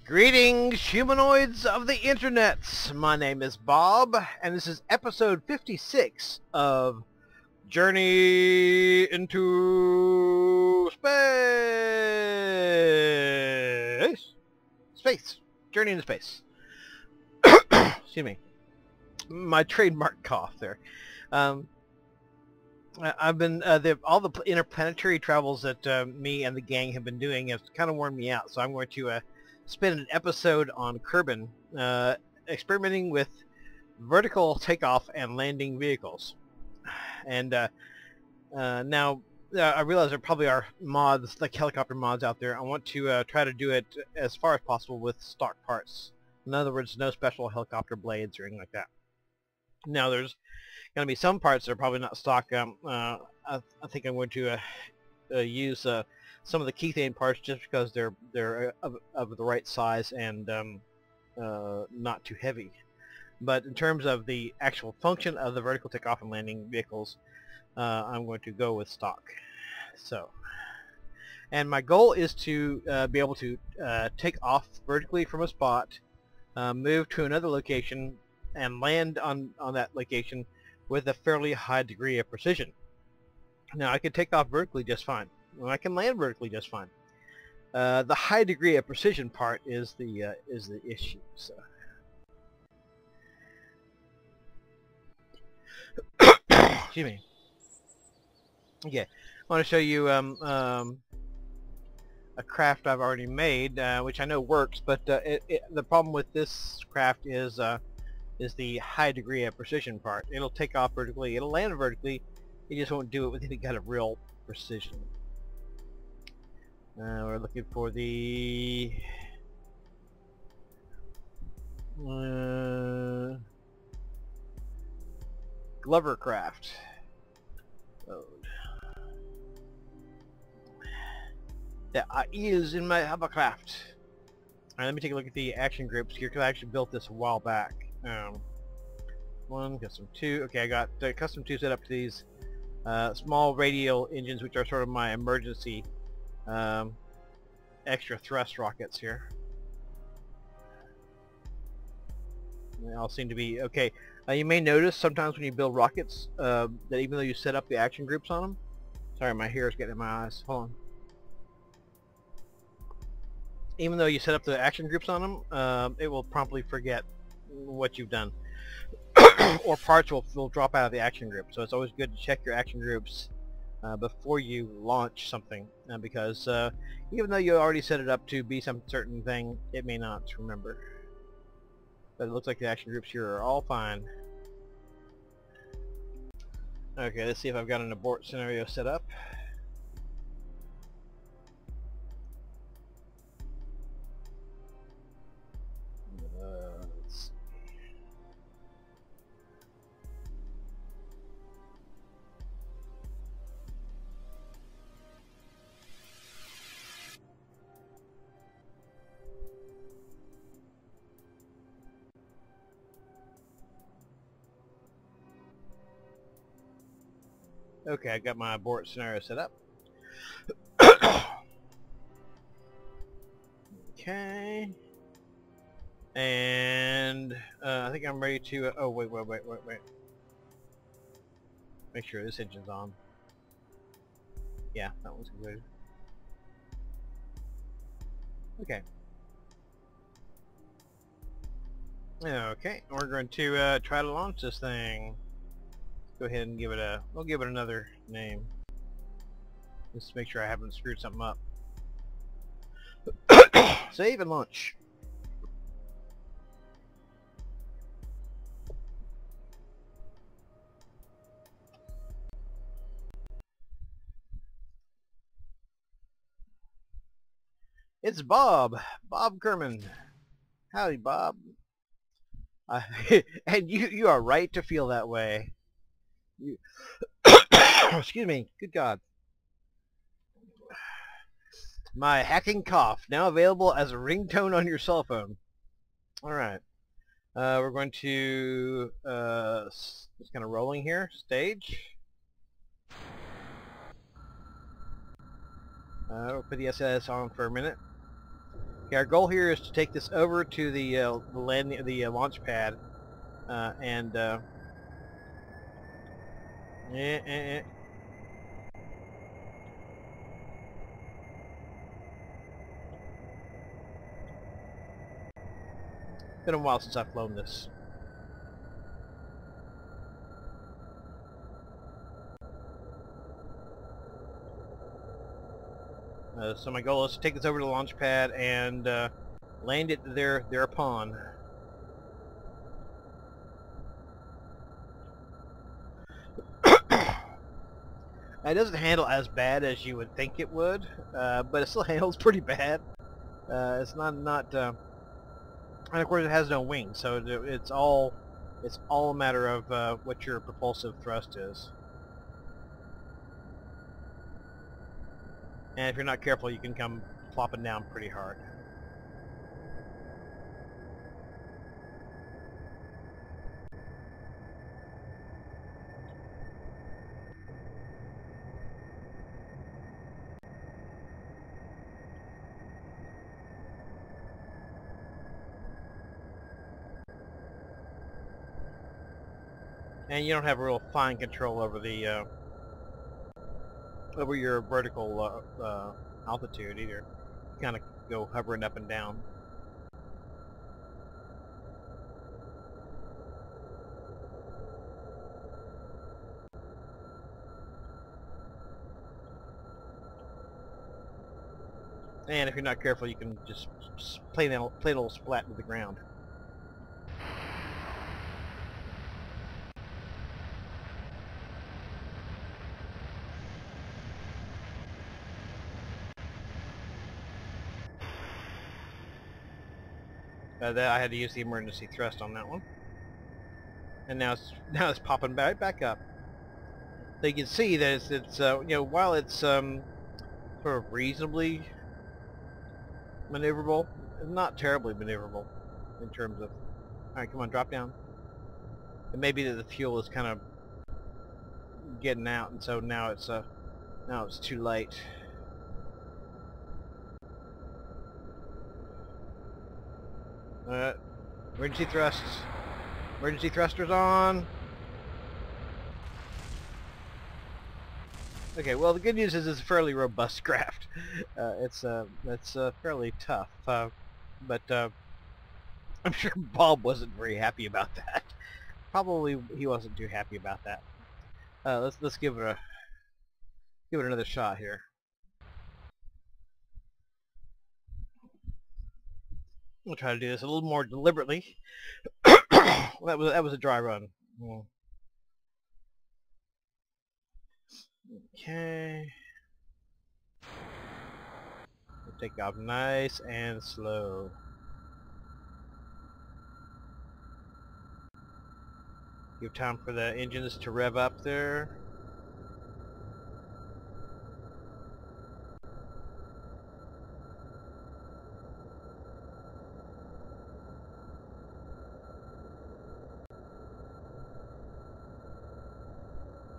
Greetings, humanoids of the internet. My name is Bob, and this is episode 56 of Journey into Space. Journey into Space. Excuse me. My trademark cough there. I've been all the interplanetary travels that me and the gang have been doing has kind of worn me out, so I'm going to spend an episode on Kerbin, experimenting with vertical takeoff and landing vehicles. And now I realize there probably are mods, like helicopter mods out there. I want to try to do it as far as possible with stock parts. In other words, no special helicopter blades or anything like that. Now there's going to be some parts that are probably not stock. I think I'm going to use some of the keythane parts just because they're of the right size and not too heavy. But in terms of the actual function of the vertical takeoff and landing vehicles, I'm going to go with stock. So, and my goal is to be able to take off vertically from a spot, move to another location, and land on that location with a fairly high degree of precision. Now I can take off vertically just fine. Well, I can land vertically just fine. The high degree of precision part is the issue. So. Excuse me. Okay, I want to show you a craft I've already made, which I know works, but the problem with this craft is the high degree of precision part. It'll take off vertically, it'll land vertically, you just won't do it with any kind of real precision. We're looking for the Glover craft. Load. That is in my hovercraft. Alright, let me take a look at the action groups here, because I actually built this a while back. One, custom 2. Okay, I got custom 2 set up to these small radial engines, which are sort of my emergency extra thrust rockets here. They all seem to be okay. You may notice sometimes when you build rockets that even though you set up the action groups on them, sorry, my hair is getting in my eyes. Hold on. Even though you set up the action groups on them, it will promptly forget what you've done, or parts will drop out of the action group. So it's always good to check your action groups before you launch something, because even though you already set it up to be some certain thing, it may not remember. But it looks like the action groups here are all fine. Okay, let's see if I've got an abort scenario set up. Let's see. Okay, I got my abort scenario set up. Okay. And I think I'm ready to... oh, wait. Make sure this engine's on. Yeah, that one's good. Okay. Okay, we're going to try to launch this thing. Go ahead and give it a... we'll give it another name. Just to make sure I haven't screwed something up. Save and launch. It's Bob Kerman. Howdy, Bob. And you are right to feel that way. You excuse me. Good God. My hacking cough, now available as a ringtone on your cell phone. Alright. We're going to just kind of rolling here. Stage. We'll put the SS on for a minute. Okay, our goal here is to take this over to the launch pad, and eh, eh, eh. Been a while since I've flown this. So my goal is to take this over to the launch pad and land it thereupon. It doesn't handle as bad as you would think it would, but it still handles pretty bad. It's not and of course it has no wings, so it's all a matter of what your propulsive thrust is. And if you're not careful, you can come flopping down pretty hard. And you don't have real fine control over the over your vertical altitude either. You kind of go hovering up and down. And if you're not careful, you can just plain old splat into the ground. That I had to use the emergency thrust on that one, and now it's popping back up. So you can see that it's you know, while it's sort of reasonably maneuverable, not terribly maneuverable in terms of. All right, come on, drop down. It may be that the fuel is kind of getting out, and so now it's too late. Emergency thrusts. Emergency thrusters on. Okay, well the good news is it's a fairly robust craft. It's fairly tough, but I'm sure Bob wasn't very happy about that. Probably he wasn't too happy about that. Let's give it another shot here. We'll try to do this a little more deliberately. That was a dry run. Okay. We'll take off nice and slow. Give time for the engines to rev up there.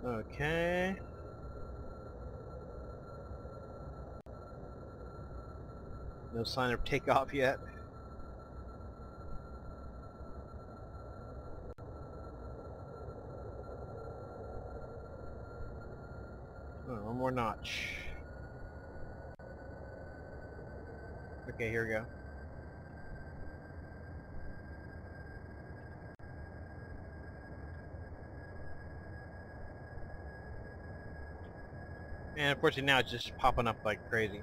Okay. No sign of takeoff yet. Oh, one more notch. Okay, here we go. And unfortunately now it's just popping up like crazy.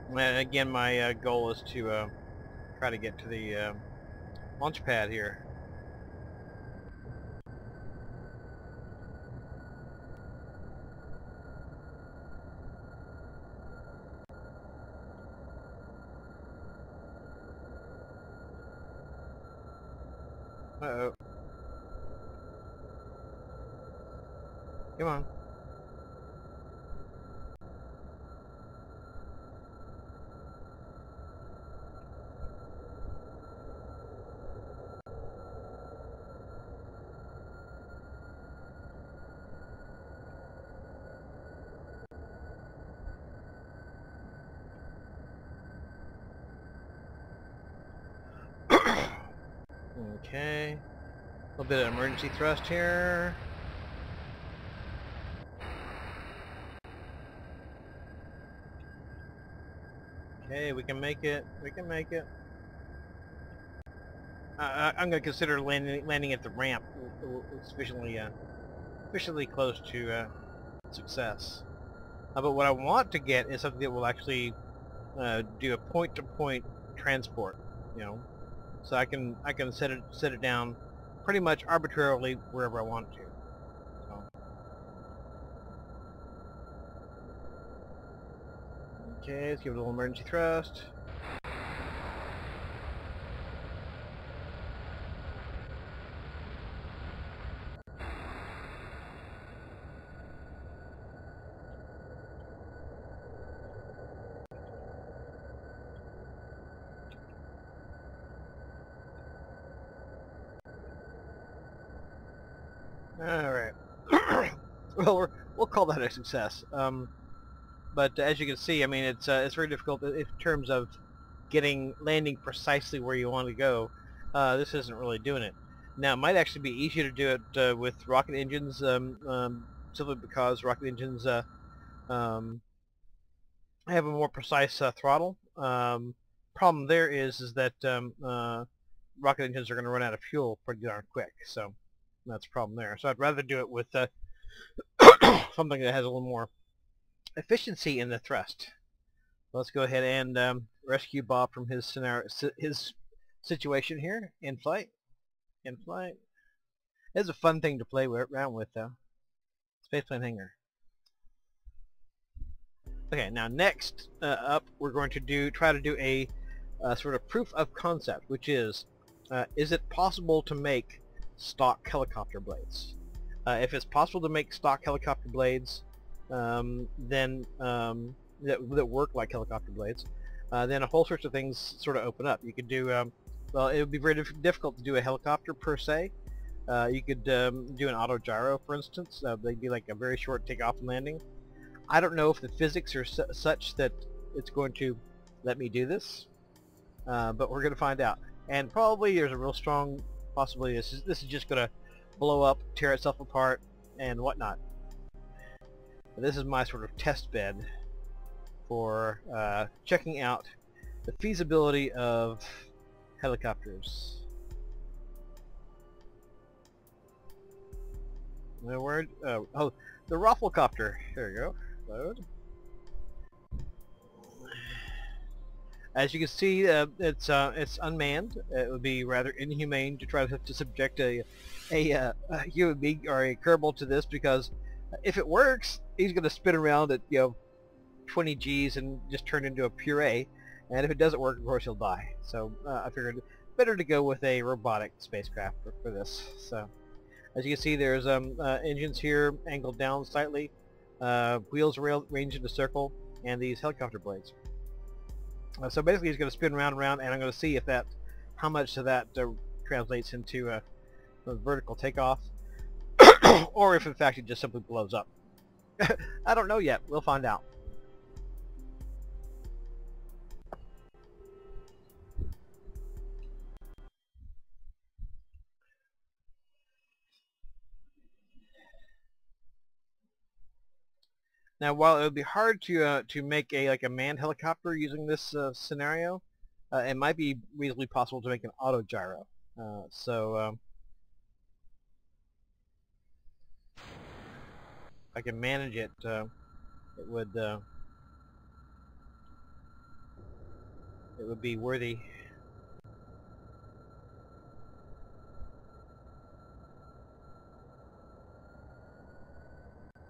And again, my goal is to try to get to the launch pad here. Uh-oh. Come on. Okay. A little bit of emergency thrust here. Okay, we can make it. We can make it. I'm going to consider landing at the ramp sufficiently close to success. But what I want to get is something that will actually do a point-to-point transport. You know, so I can set it down pretty much arbitrarily wherever I want to. So. Okay, let's give it a little emergency thrust. All right. Well, we'll call that a success. But as you can see, I mean, it's very difficult in terms of landing precisely where you want to go. This isn't really doing it. Now, it might actually be easier to do it with rocket engines, simply because rocket engines have a more precise throttle. Problem there is that rocket engines are going to run out of fuel pretty darn quick, so that's a problem there. So I'd rather do it with something that has a little more efficiency in the thrust. Let's go ahead and rescue Bob from his situation here in flight. It's a fun thing to play around with, though. Spaceplane hangar. Okay, now next up, we're going to try to do a sort of proof of concept, which is it possible to make stock helicopter blades? If it's possible to make stock helicopter blades, then that work like helicopter blades, then a whole sorts of things sort of open up. You could do, well, it would be very difficult to do a helicopter per se. You could do an auto gyro, for instance. They'd be like a very short takeoff and landing. I don't know if the physics are such that it's going to let me do this, but we're going to find out. And probably there's a real strong possibility this is just going to blow up, tear itself apart, and whatnot. But this is my sort of test bed for checking out the feasibility of helicopters. No word? Oh, the Rafflecopter. There you go. Load. As you can see, it's unmanned. It would be rather inhumane to try to subject a human being or a Kerbal to this, because if it works, he's going to spin around at 20 Gs and just turn into a puree. And if it doesn't work, of course, he'll die. So I figured better to go with a robotic spacecraft for this. So as you can see, there's engines here angled down slightly, wheels arranged in a circle, and these helicopter blades. So basically, he's going to spin round and round, and I'm going to see how much of that translates into a vertical takeoff, or if in fact it just simply blows up. I don't know yet. We'll find out. Now, while it would be hard to make a manned helicopter using this scenario, it might be reasonably possible to make an auto gyro. So if I can manage it, it would be worthy.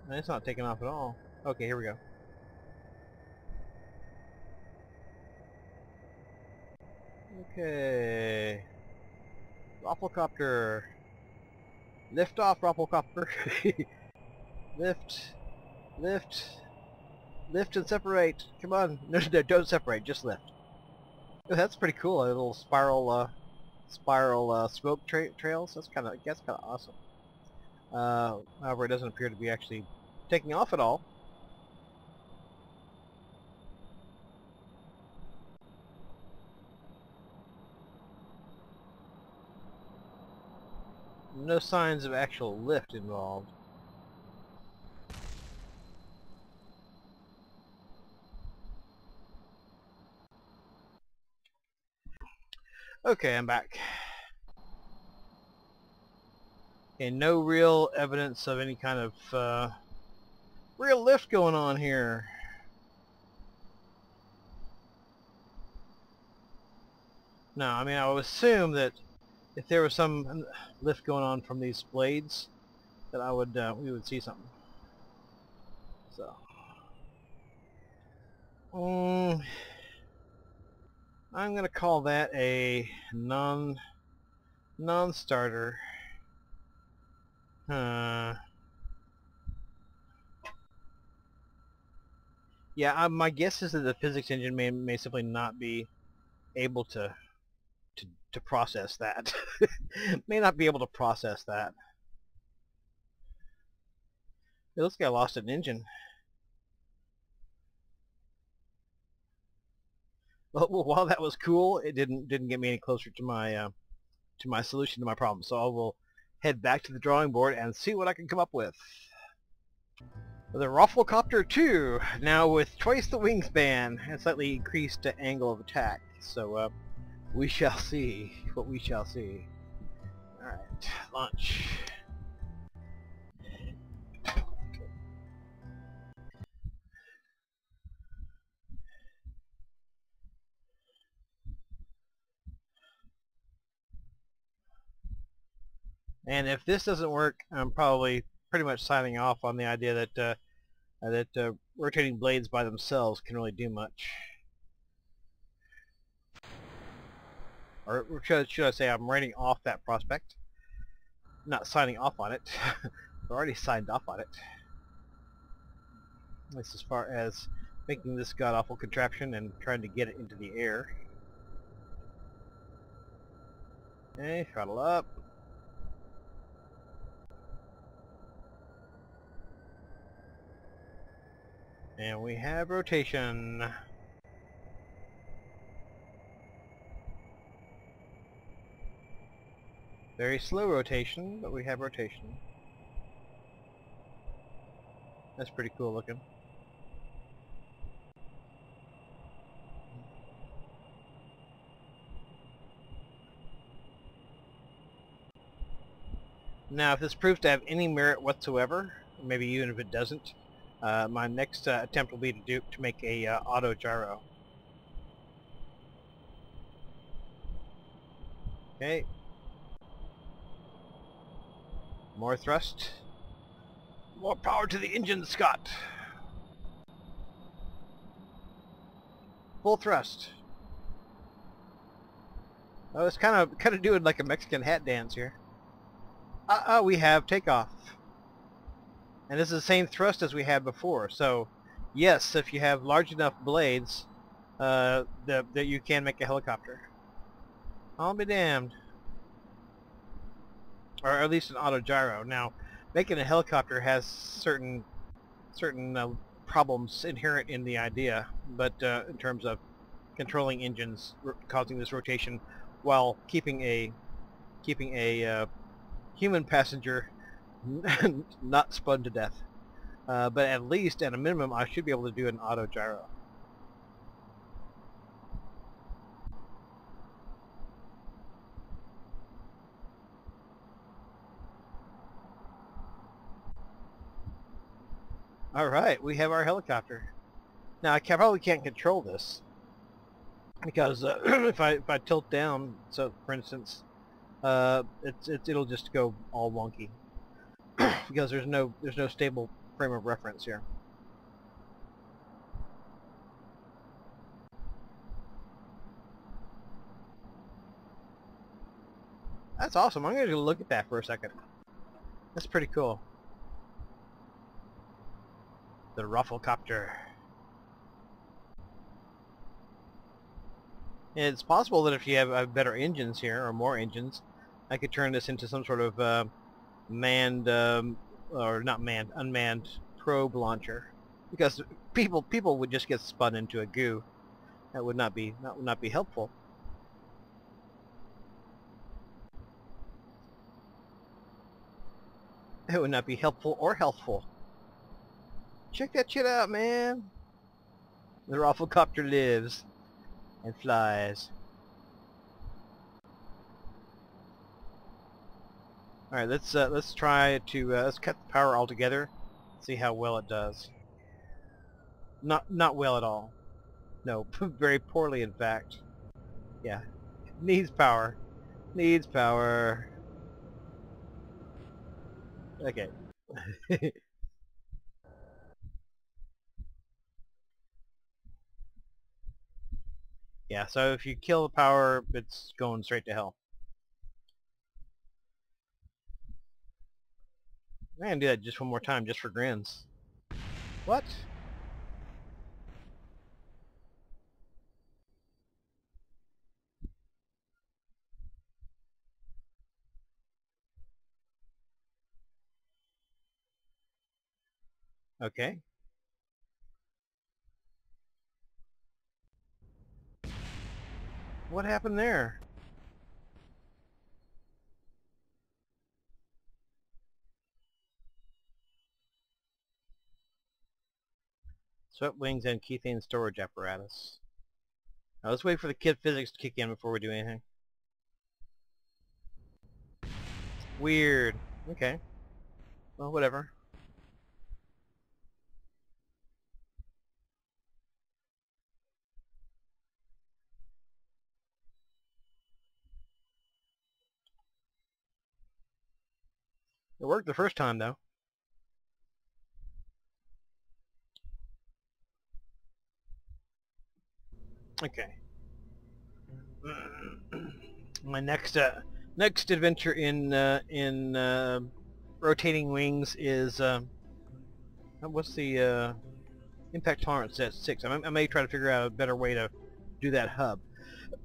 And it's not taking off at all. Okay, here we go. Okay. Rafflecopter. Lift off, Rafflecopter. Lift. Lift. Lift and separate. Come on. No, don't separate. Just lift. Oh, that's pretty cool. A little spiral smoke trails. That's kind of awesome. However, it doesn't appear to be actually taking off at all. No signs of actual lift involved. Okay, I'm back. And no real evidence of any kind of real lift going on here. No, I mean, I would assume that if there was some lift going on from these blades, that we would see something. So, I'm gonna call that a non-starter. Yeah, my guess is that the physics engine may simply not be able to process that. May not be able to process that. It looks like I lost an engine. Well, while that was cool, it didn't get me any closer to my solution to my problem. So I will head back to the drawing board and see what I can come up with. The Rafflecopter 2, now with twice the wingspan and slightly increased angle of attack. So we shall see what we shall see. Alright, launch. And if this doesn't work, I'm probably pretty much signing off on the idea that rotating blades by themselves can really do much. Or should I say I'm writing off that prospect? Not signing off on it. I've already signed off on it. At least as far as making this god-awful contraption and trying to get it into the air. Okay, throttle up. And we have rotation. Very slow rotation, but we have rotation. That's pretty cool looking. Now, if this proves to have any merit whatsoever, maybe even if it doesn't, my next attempt will be to make a auto gyro. Okay. More thrust. More power to the engine, Scott. Full thrust. I was kind of doing like a Mexican hat dance here. We have takeoff. And this is the same thrust as we had before. So, yes, if you have large enough blades, that you can make a helicopter. I'll be damned. Or at least an auto gyro. Now, making a helicopter has certain problems inherent in the idea, but in terms of controlling engines, causing this rotation, while keeping a human passenger not spun to death. But at least, at a minimum, I should be able to do an auto gyro. Alright, we have our helicopter. Now, I probably can't control this, because if I tilt down, so for instance, it'll just go all wonky, because there's no stable frame of reference here. That's awesome. I'm going to look at that for a second. That's pretty cool. The Rafflecopter. It's possible that if you have better engines here, or more engines, I could turn this into some sort of manned, or not manned, unmanned probe launcher. Because people would just get spun into a goo. That would not be helpful. That would not be helpful or healthful. Check that shit out, man. The Rafflecopter lives and flies. All right, let's try to let's cut the power altogether. See how well it does. Not well at all. No, very poorly in fact. Yeah, needs power. Needs power. Okay. Yeah, so if you kill the power, it's going straight to hell. I'm gonna do that just one more time, just for grins. What? Okay. What happened there? Swept wings and kethane storage apparatus. Now let's wait for the kid physics to kick in before we do anything. Weird. Okay. Well, whatever. It worked the first time, though. Okay. My next adventure in rotating wings is what's the impact tolerance at 6. I may try to figure out a better way to do that hub.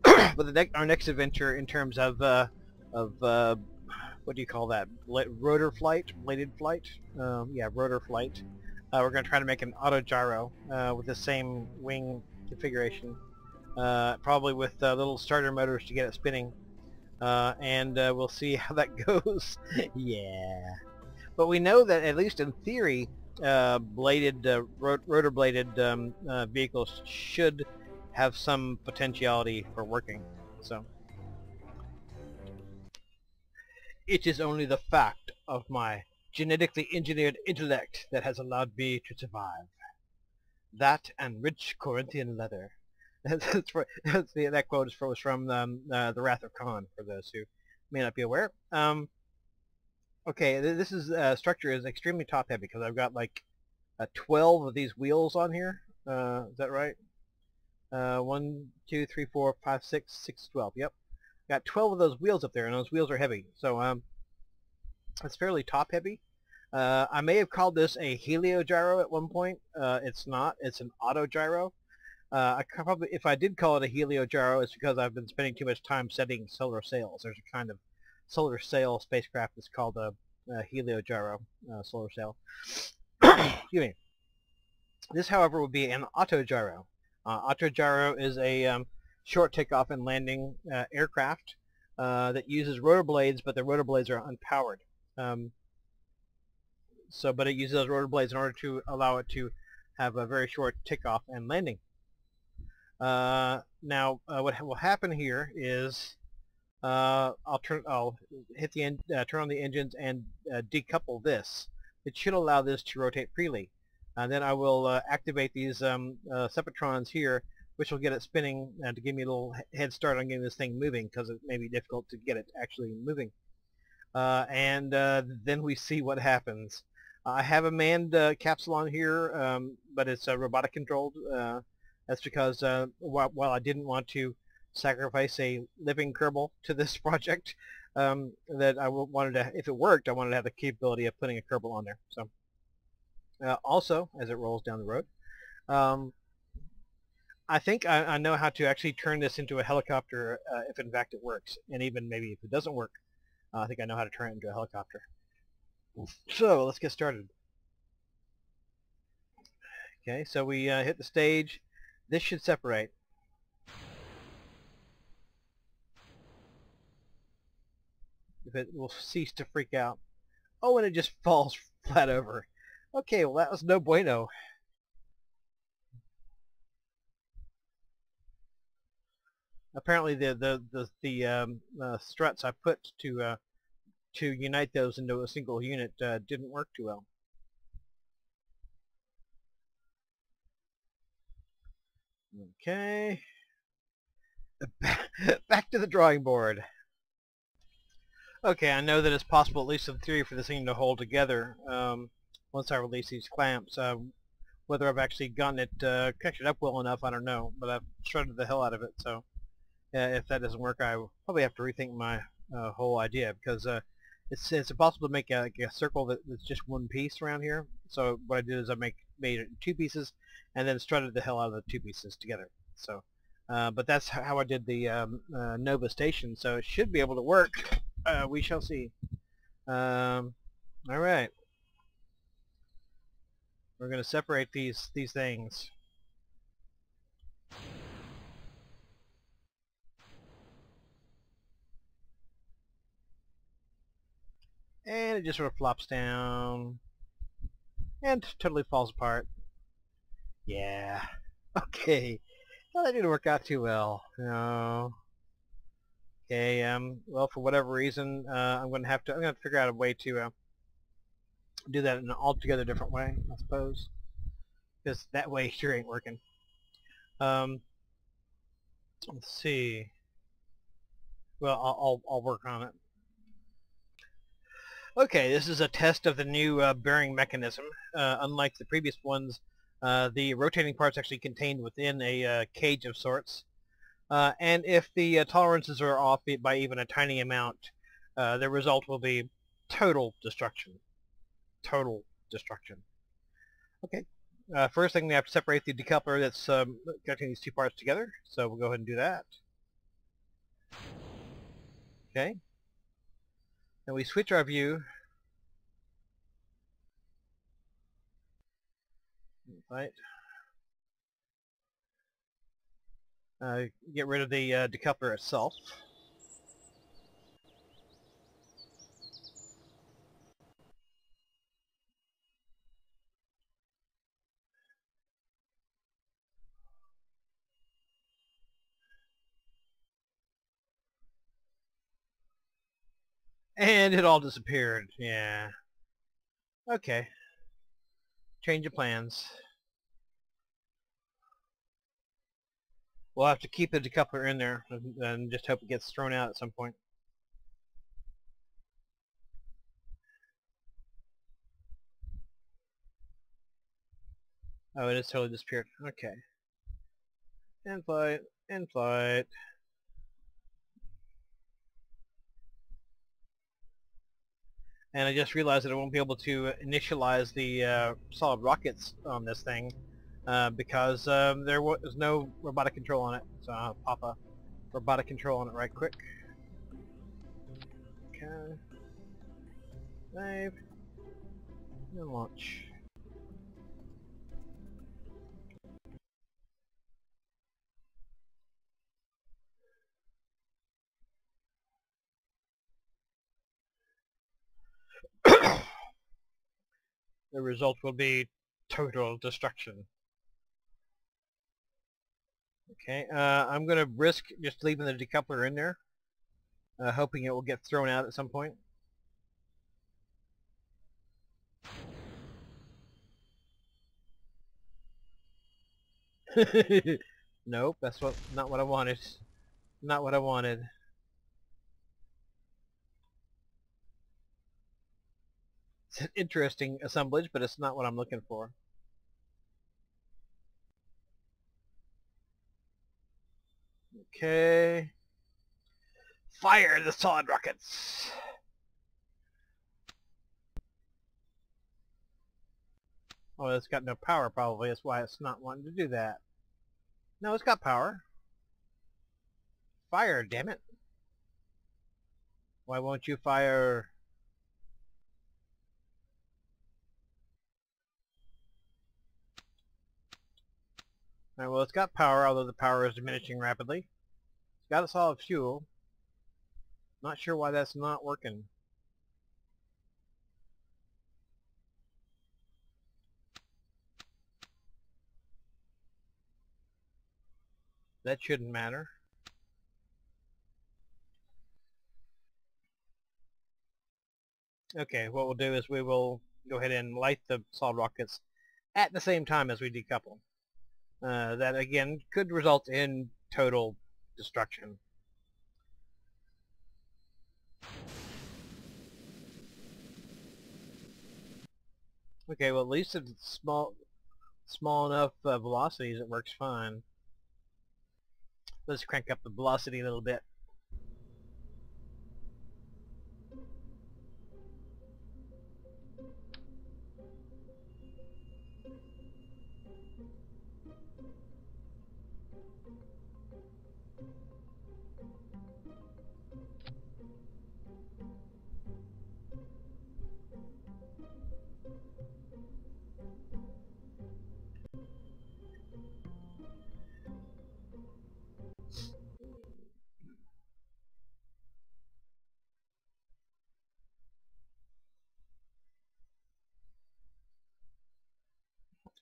But our next adventure in terms of what do you call that? Rotor flight, bladed flight. Yeah, rotor flight. We're going to try to make an auto gyro with the same wing configuration, probably with little starter motors to get it spinning, and we'll see how that goes. Yeah. But we know that at least in theory, rotor bladed vehicles should have some potentiality for working. So it is only the fact of my genetically engineered intellect that has allowed me to survive. That and rich Corinthian leather. That quote is from The Wrath of Khan, for those who may not be aware. Okay, this structure is extremely top heavy because I've got like 12 of these wheels on here. Is that right? 1, 2, 3, 4, 5, 6, 12. Yep. Got 12 of those wheels up there, and those wheels are heavy. So it's fairly top heavy. I may have called this a helio gyro at one point. It's not. It's an auto gyro. If I did call it a helio gyro, it's because I've been spending too much time setting solar sails. There's a kind of solar sail spacecraft that's called a helio gyro solar sail. Excuse me. This, however, would be an auto gyro. Auto gyro is a short takeoff and landing aircraft that uses rotor blades, but the rotor blades are unpowered. But it uses those rotor blades in order to allow it to have a very short takeoff and landing. Now, what will happen here is I'll hit the turn on the engines and decouple this. It should allow this to rotate freely. And then I will activate these separatrons here, which will get it spinning to give me a little head start on getting this thing moving, because it may be difficult to get it actually moving. And then we see what happens. I have a manned capsule on here, but it's robotic controlled. That's because while I didn't want to sacrifice a living Kerbal to this project, that I wanted to, if it worked, I wanted to have the capability of putting a Kerbal on there. So also, as it rolls down the road, I think I know how to actually turn this into a helicopter if in fact it works, and even maybe if it doesn't work, I think I know how to turn it into a helicopter. So let's get started. Okay, so we hit the stage. This should separate. If it will cease to freak out. Oh, and it just falls flat over. Okay, well that was no bueno. Apparently the struts I put to unite those into a single unit didn't work too well. Okay. Back to the drawing board. Okay, I know that it's possible, at least in theory, for this thing to hold together once I release these clamps. Whether I've actually gotten it connected up well enough, I don't know, but I've shredded the hell out of it, so if that doesn't work, I will probably have to rethink my whole idea, because it's impossible to make a circle that's just one piece around here. So what I did is I made it in two pieces, and then strutted the hell out of the two pieces together. So, but that's how I did the Nova station, so it should be able to work. We shall see. All right, we're going to separate these things. And it just sort of flops down and totally falls apart. Yeah. Okay. Well, that didn't work out too well. No. Okay. Well, for whatever reason, I'm going to figure out a way to do that in an altogether different way, I suppose, because that way sure ain't working. Let's see. Well, I'll work on it. Okay, this is a test of the new bearing mechanism. Unlike the previous ones, the rotating part's actually contained within a cage of sorts. And if the tolerances are off by even a tiny amount, the result will be total destruction. Total destruction. Okay. First thing, we have to separate the decoupler that's connecting these two parts together. So we'll go ahead and do that. Okay. And we switch our view. Right. Get rid of the decoupler itself. And it all disappeared. Yeah. Okay. Change of plans. We'll have to keep the decoupler in there and just hope it gets thrown out at some point. Oh, it is totally disappeared. Okay. In flight. In flight. And I just realized that I won't be able to initialize the solid rockets on this thing because there was no robotic control on it. So I'll pop a robotic control on it right quick. Okay. Save. And launch. The result will be total destruction. Okay, I'm going to risk just leaving the decoupler in there, hoping it will get thrown out at some point. Nope, that's not what I wanted. Not what I wanted. It's an interesting assemblage, but it's not what I'm looking for. Okay. Fire the solid rockets! Oh, it's got no power probably. That's why it's not wanting to do that. No, it's got power. Fire, damn it. Why won't you fire? Alright, well, it's got power, although the power is diminishing rapidly. It's got a solid fuel. Not sure why that's not working. That shouldn't matter. Okay, what we'll do is we will go ahead and light the solid rockets at the same time as we decouple. That again could result in total destruction. Okay, well at least at small enough velocities it works fine. Let's crank up the velocity a little bit.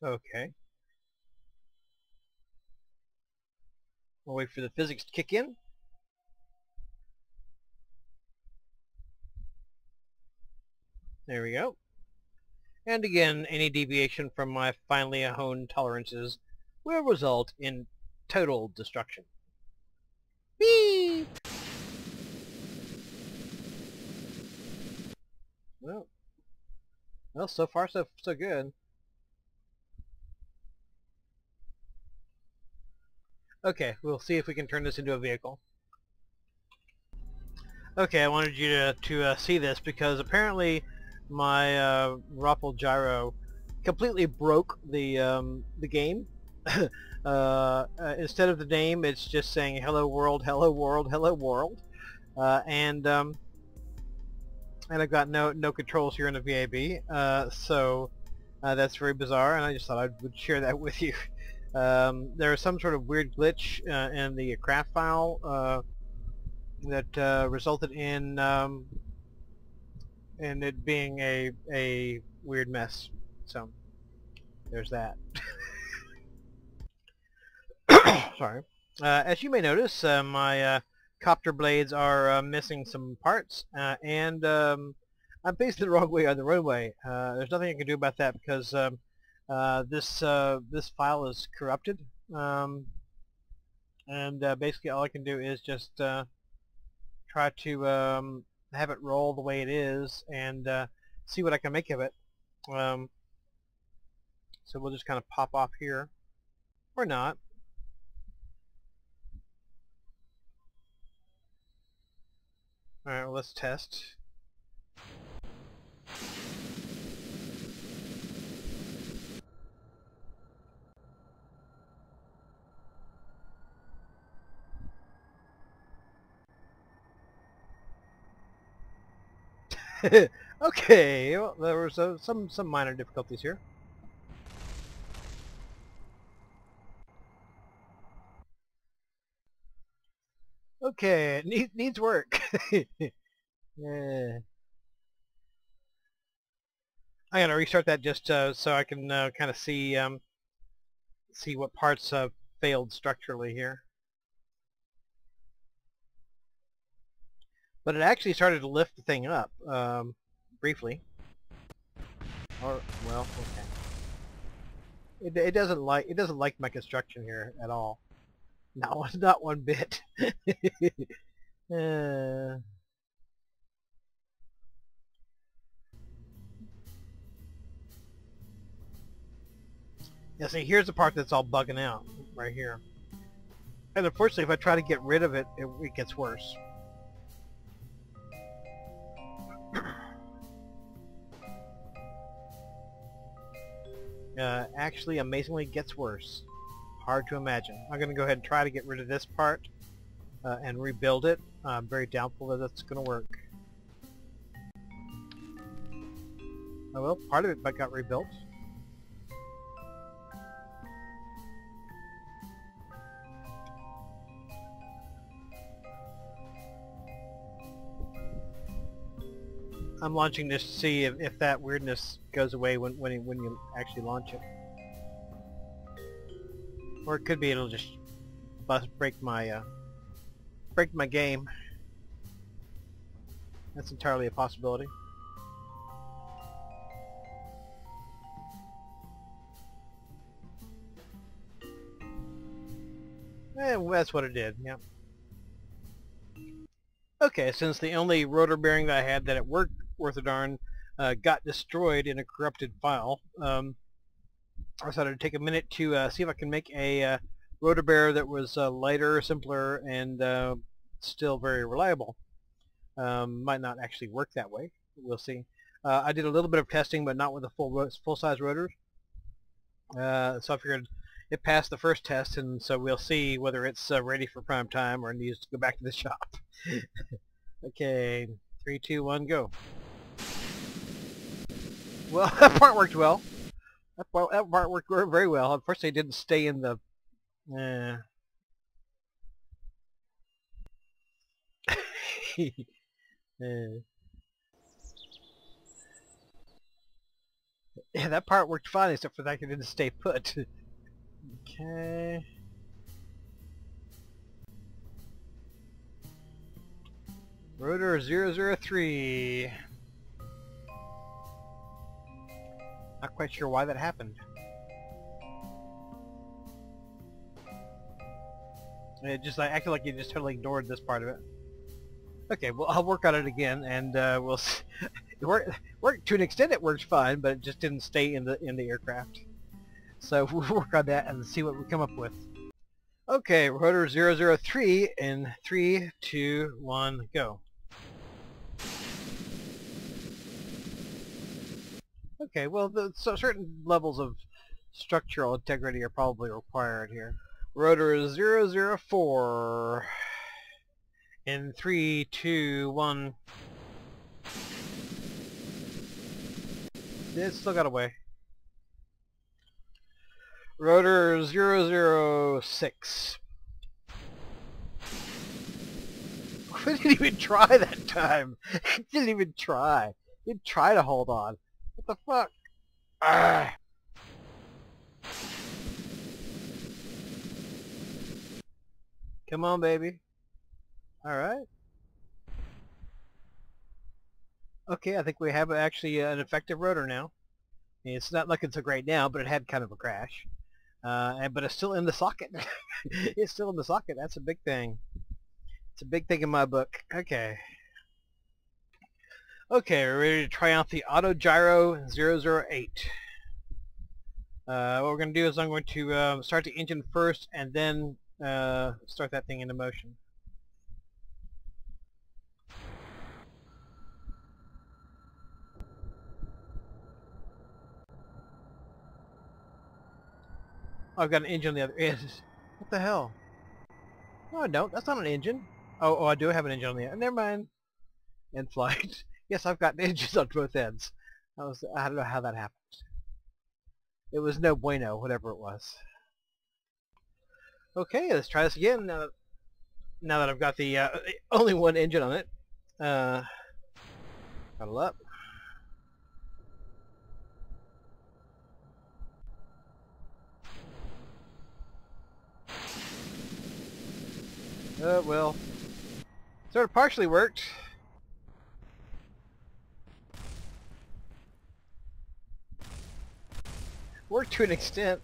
Okay. We'll wait for the physics to kick in. There we go. And again, any deviation from my finely honed tolerances will result in total destruction. Whee! Well, so far so good. Okay, we'll see if we can turn this into a vehicle. Okay, I wanted you to see this because apparently my Rotor gyro completely broke the game. Instead of the name, it's just saying "Hello World, Hello World, Hello World," and I've got no controls here in the VAB, so that's very bizarre, and I just thought I would share that with you. There is some sort of weird glitch in the craft file that resulted in it being a weird mess. So there's that. Sorry. As you may notice, my copter blades are missing some parts, and I'm facing the wrong way on the roadway. There's nothing I can do about that because this file is corrupted, and basically all I can do is just try to have it roll the way it is and see what I can make of it. So we'll just kind of pop off here, or not. Alright, well, let's test. Okay, well, there were some minor difficulties here. Okay, it needs work. Yeah. I'm gonna restart that just so I can kind of see what parts failed structurally here. But it actually started to lift the thing up briefly. Or well, okay. It doesn't like my construction here at all. No, not one bit. uh, Yeah, see, here's the part that's all bugging out, right here. And unfortunately, if I try to get rid of it, it gets worse. Actually, amazingly, gets worse. Hard to imagine. I'm going to go ahead and try to get rid of this part and rebuild it. I'm very doubtful that that's going to work. Oh well, part of it got rebuilt. I'm launching this to see if that weirdness goes away when you actually launch it. Or it could be it'll just break my game. That's entirely a possibility. Well, that's what it did. Yep. Okay, since the only rotor bearing that I had that it worked worth a darn got destroyed in a corrupted file, I decided to take a minute to see if I can make a rotor bearer that was lighter, simpler, and still very reliable. Might not actually work that way. We'll see. I did a little bit of testing, but not with the full-size rotors. So I figured it passed the first test, and so we'll see whether it's ready for prime time or needs to go back to the shop. Okay, 3, 2, 1, go. Well, that part worked well. That part worked very well. Unfortunately, it didn't stay in the... Yeah, that part worked fine, except for the fact it didn't stay put. Okay. Rotor 003. Not quite sure why that happened. It just acted like you just totally ignored this part of it. Okay, well I'll work on it again, and we'll see. It worked to an extent. It worked fine, but it just didn't stay in the aircraft. So we'll work on that and see what we come up with. Okay, rotor 003 in 3, 2, 1, go. Okay, well, so certain levels of structural integrity are probably required here. Rotor 004 in 3, 2, 1. It still got away. Rotor 006. We didn't even try that time. Didn't even try. Didn't try to hold on. What the fuck? Ah. Come on, baby. Alright. Okay, I think we have actually an effective rotor now. I mean, it's not looking so great now, but it had kind of a crash. But it's still in the socket. It's still in the socket. That's a big thing. It's a big thing in my book. Okay. Okay, we're ready to try out the Auto Gyro 008. What we're going to do is I'm going to start the engine first and then start that thing into motion. Oh, I've got an engine on the other end. What the hell? No, I don't. That's not an engine. Oh, I do have an engine on the end. Never mind. In flight. Yes, I've got engines on both ends. I don't know how that happened. It was no bueno, whatever it was. Okay, let's try this again. Now that I've got the only one engine on it. Cuddle up. Well, sort of partially worked. Worked to an extent.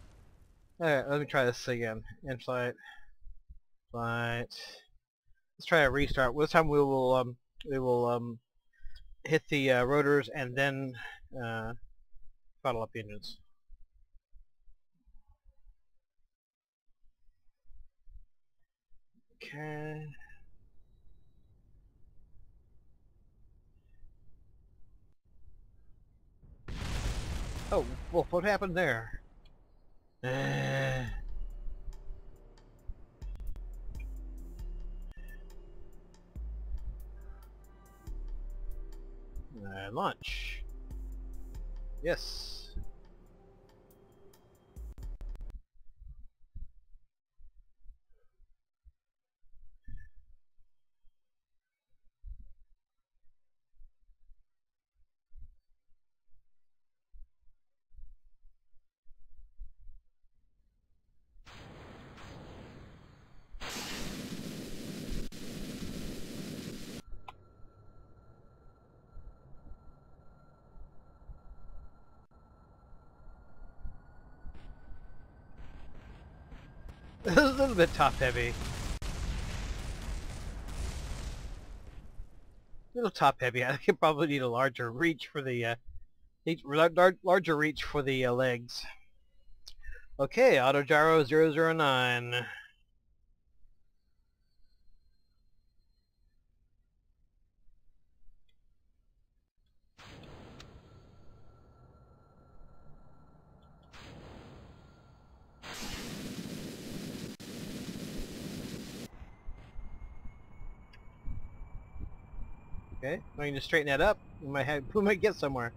Alright, let me try this again. In flight. Flight. Let's try a restart. This time we will hit the rotors and then throttle up the engines. Okay. Oh, well, what happened there? Launch. Yes. a little bit top heavy. A little top heavy. I could probably need a larger reach for the larger reach for the legs. Okay, auto gyro 009. Okay, I need to straighten that up. We might get somewhere.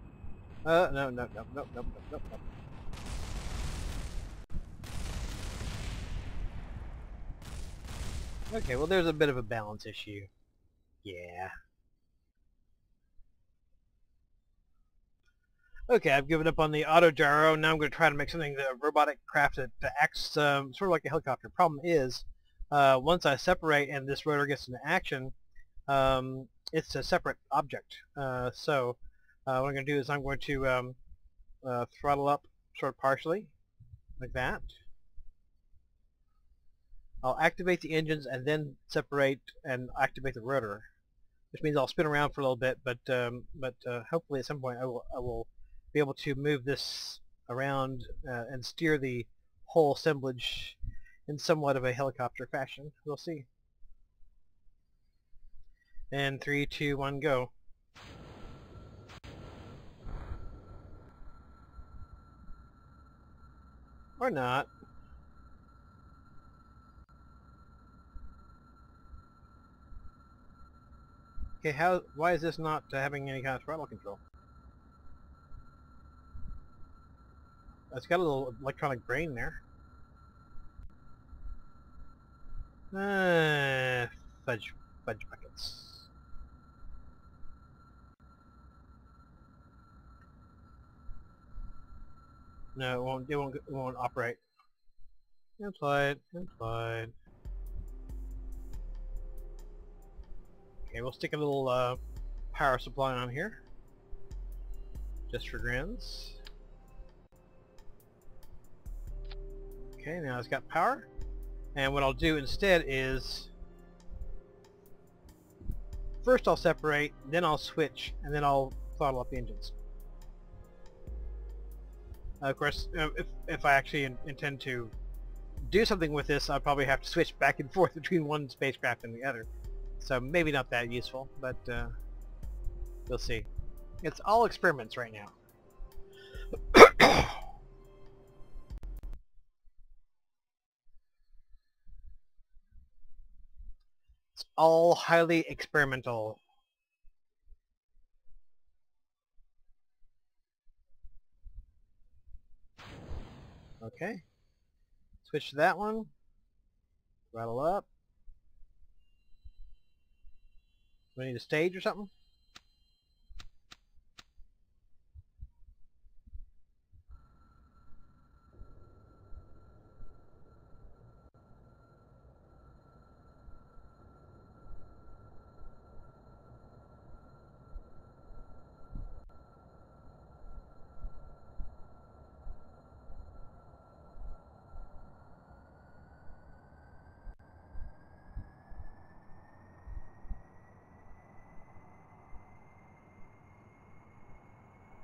No, no, no, no, no, no, no, no. Okay, well there's a bit of a balance issue. Yeah. Okay, I've given up on the auto gyro. Now I'm going to try to make something, the robotic craft that acts sort of like a helicopter. Problem is, once I separate and this rotor gets into action, it's a separate object. So what I'm going to do is I'm going to throttle up sort of partially, like that. I'll activate the engines and then separate and activate the rotor, which means I'll spin around for a little bit, but hopefully at some point I will be able to move this around and steer the whole assemblage in somewhat of a helicopter fashion. We'll see. And 3, 2, 1, go. Or not. Okay, why is this not having any kind of throttle control? It's got a little electronic brain there. Fudge buckets. No, it won't operate. Implied. Okay, we'll stick a little power supply on here, just for grins. Okay, now it's got power, and what I'll do instead is first I'll separate, then I'll switch, and then I'll throttle up the engines. Of course, if I actually intend to do something with this, I'll probably have to switch back and forth between one spacecraft and the other. So maybe not that useful, but we'll see. It's all experiments right now. It's all highly experimental. Okay. Switch to that one. Throttle up. Do I need a stage or something?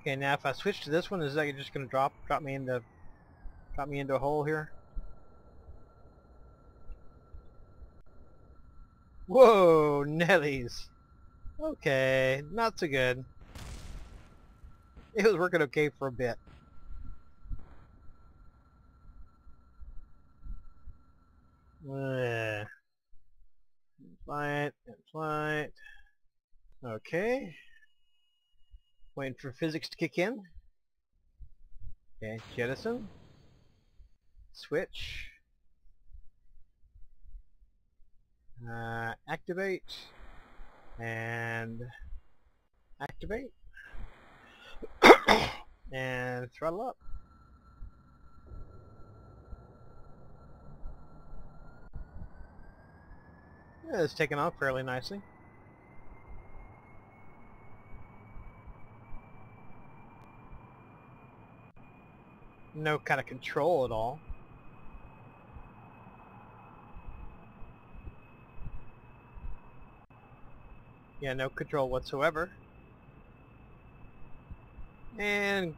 Okay, now if I switch to this one, is that just going to drop me into a hole here? Whoa, Nellies. Okay, not so good. It was working okay for a bit. Flight. Okay. Waiting for physics to kick in. Okay, jettison. Switch. Activate. And activate. And throttle up. Yeah, it's taken off fairly nicely. No kind of control at all. Yeah, no control whatsoever. And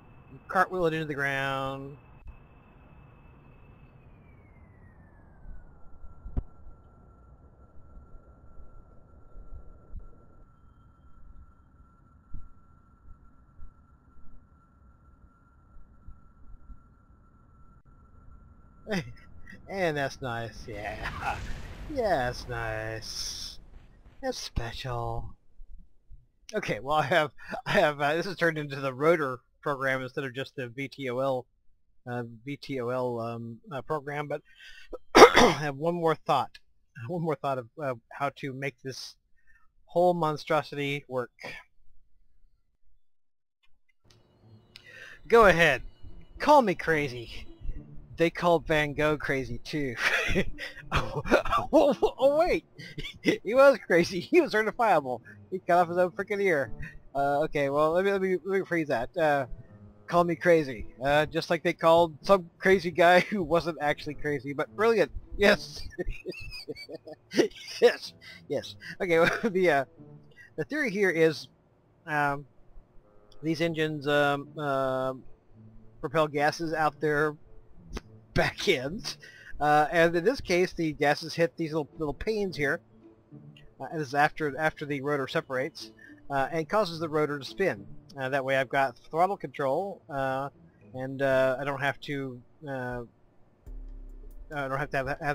cartwheel it into the ground. And that's nice, yeah. Yeah, that's nice. That's special. Okay, well this has turned into the rotor program instead of just the VTOL program, but I have one more thought. One more thought of how to make this whole monstrosity work. Go ahead. Call me crazy. They called Van Gogh crazy too. Oh, wait, he was crazy. He was certifiable. He cut off his own freaking ear. Okay, well let me rephrase that. Call me crazy. Just like they called some crazy guy who wasn't actually crazy, but brilliant. Yes, yes, yes. Okay, well, the theory here is um, these engines propel gases out their back ends. And in this case, the gases hit these little panes here. And this is after the rotor separates, and causes the rotor to spin. That way, I've got throttle control, and I don't have to have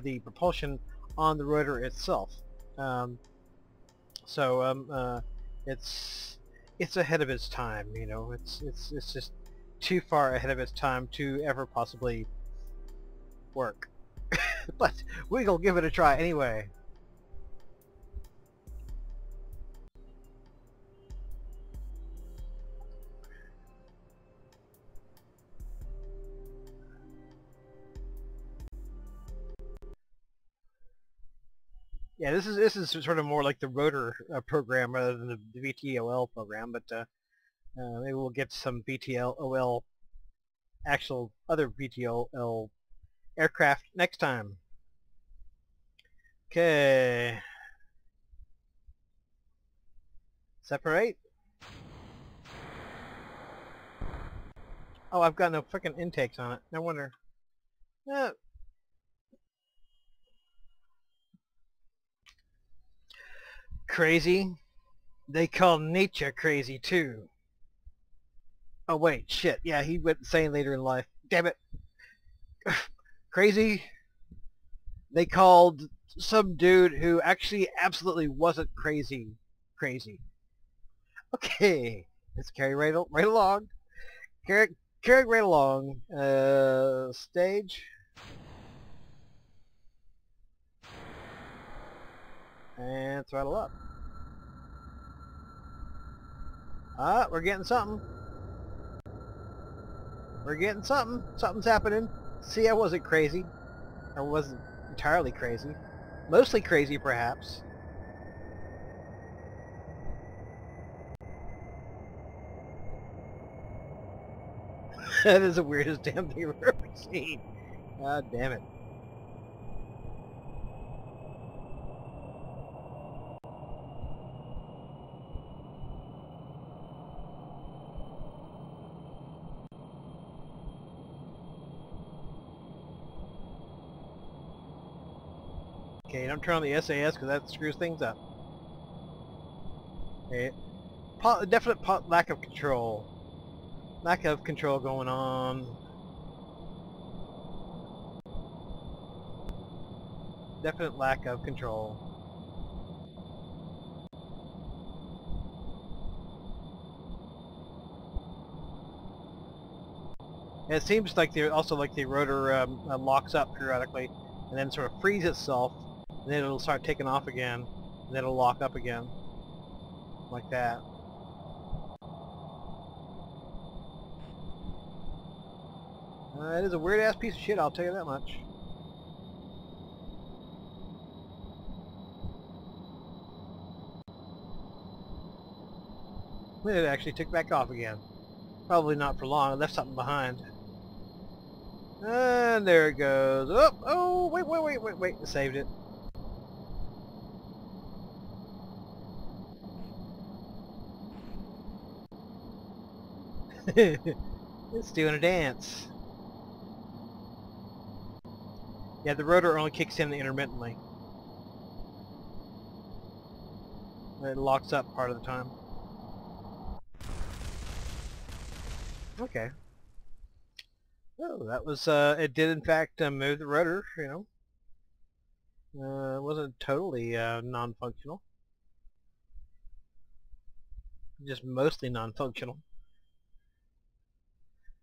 the propulsion on the rotor itself. So it's ahead of its time. You know, it's just too far ahead of its time to ever possibly work. But we'll give it a try anyway. Yeah, this is sort of more like the rotor program rather than the VTOL program, but maybe we'll get some VTOL actual other VTOL aircraft next time. Okay. Separate. Oh, I've got no freaking intakes on it. No wonder. Uh, Crazy. They call nature crazy too. Oh wait, shit. Yeah, he went insane later in life. Damn it. Crazy. They called some dude who actually absolutely wasn't crazy. Crazy. Okay. Let's carry right along. Carry right along. Stage. And throttle up. Ah, we're getting something. We're getting something. Something's happening. See, I wasn't crazy. I wasn't entirely crazy. Mostly crazy, perhaps. That is the weirdest damn thing I've ever seen. God damn it. Okay, don't turn on the SAS because that screws things up. Okay. Definite lack of control. Lack of control going on. Definite lack of control. And it seems like the rotor locks up periodically, and then sort of frees itself, and then it'll start taking off again, and then it'll lock up again, like that. It is a weird ass piece of shit, I'll tell you that much. It actually took back off again. Probably not for long. I left something behind. And there it goes. Oh, wait. Saved it. It's doing a dance. Yeah, the rotor only kicks in intermittently. It locks up part of the time. Okay. Oh, that was, it did in fact move the rotor, you know. It wasn't totally non-functional. Just mostly non-functional.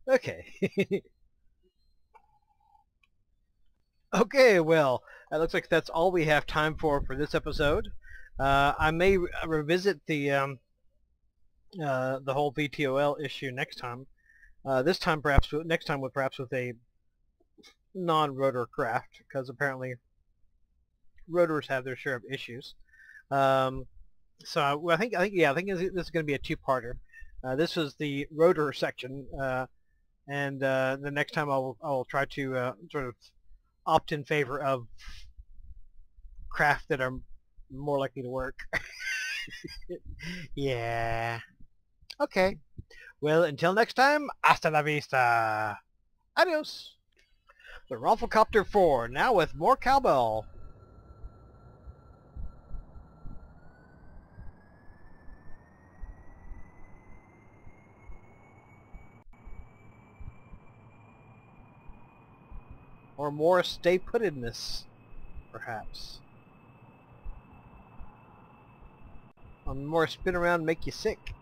Okay. Okay, well, it looks like that's all we have time for this episode. I may revisit the whole VTOL issue next time. This time, perhaps next time, perhaps with a non-rotor craft, because apparently rotors have their share of issues. So well, I think this is going to be a two-parter. This was the rotor section, and the next time I'll try to sort of opt in favor of craft that are more likely to work. Yeah. Okay. Well, until next time, hasta la vista. Adios. The Rafflecopter 4, now with more cowbell. Or more stay-puttedness, perhaps. Or more spin around and make you sick.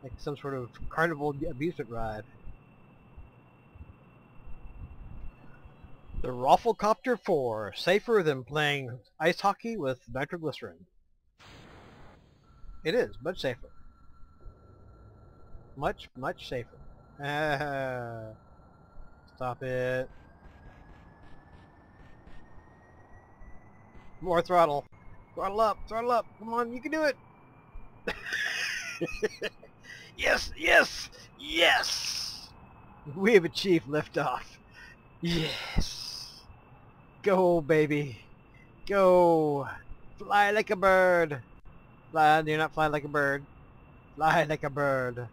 Like some sort of carnival amusement ride. The Rafflecopter 4, safer than playing ice hockey with nitroglycerin. It is, much safer. Much, much safer. Stop it. More throttle. Throttle up, throttle up. Come on, you can do it. Yes, yes, yes! We have achieved liftoff. Yes. Go, baby. Go. Fly like a bird. Fly, you're not flying like a bird. Fly like a bird.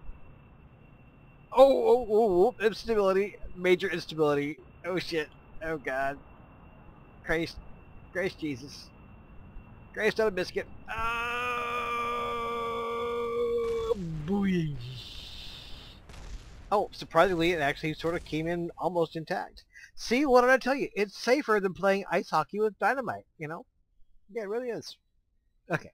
Oh, instability. Major instability. Oh shit. Oh god. Christ. Christ Jesus. Christ on a biscuit. Oh, boy. Oh, surprisingly, it actually sort of came in almost intact. See, what did I tell you? It's safer than playing ice hockey with dynamite, you know? Yeah, it really is. Okay.